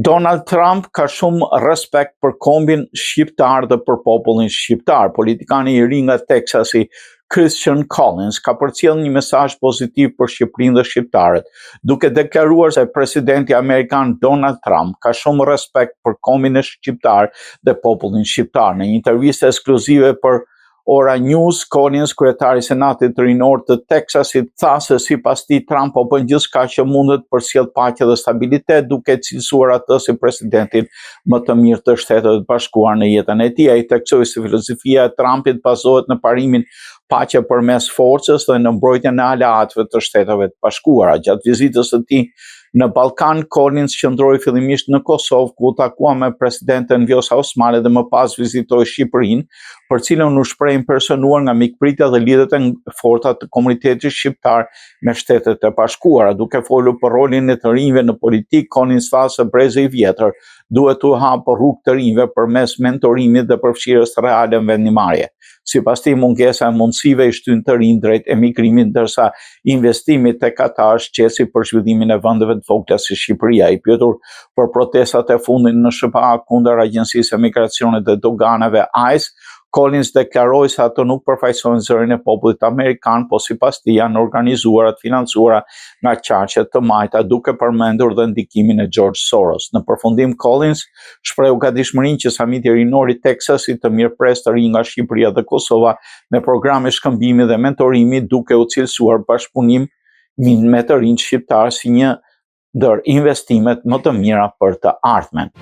Donald Trump ka shumë respekt për kombin shqiptar dhe për popullin shqiptar. Politikani i ri nga Texasi, Christian Collins, ka përcjell një mesazh pozitiv për Shqipërinë dhe shqiptarët, duke deklaruar se presidenti amerikan Donald Trump ka shumë respekt për kombin e shqiptar dhe popullin shqiptar. Në një intervistë ekskluzive për Ora News, Collins, kryetari i Senatit rinor të Texasit, tha se sipas tij Trump po bën gjithçka që mundet për sjell paqe dhe stabilitet, duke cilësuar atë si presidentin më të mirë të Shteteve të Bashkuara në jetën e tij. Ai theksoi se filozofia e Trumpit bazohet në parimin paqe përmes forcës dhe në mbrojtjen e aleatëve të Shteteve të Bashkuara. Gjatë vizitës së tij në Ballkan, Collins qëndroi fillimisht në Kosovë, ku u takua me presidenten Vjosa Osmani dhe më pas vizitoi Shqipërinë, për cilën u shpreh impresionuar nga mikpritja dhe lidhjet e forta të komunitetit shqiptar me Shtetet e Bashkuara. Duke folur për rolin e të rinjve në politikë, Collins tha se brezi i vjetër duhet të hapë rrugë të rinjve përmes mentorimit dhe përfshirjes reale në vendimmarrje. Sipas tij, mungesa e mundësive i shtyn të rinj drejt emigrimit, ndërsa investimi tek ata është qesi për zhvillimin e vendeve të vogla si Shqipëria. I pyetur për protestat e fundit në SBA kundër Agjencisë e Migracionit dhe Doganave ICE, Collins deklaroi se ato nuk përfaqësojnë zërin e popullit amerikan, po sipas tij janë organizuara të financuara nga qarqet të majta, duke përmendur dhe ndikimin e George Soros. Në përfundim, Collins shprehu gatishmërinë që samiti rinor i Teksasit të mirëpres të rinj nga Shqipëria dhe Kosova me programe shkëmbimi dhe mentorimi, duke u cilësuar bashkëpunimin me të rinjt shqiptar si një ndër investimet më të mira për të ardhmen.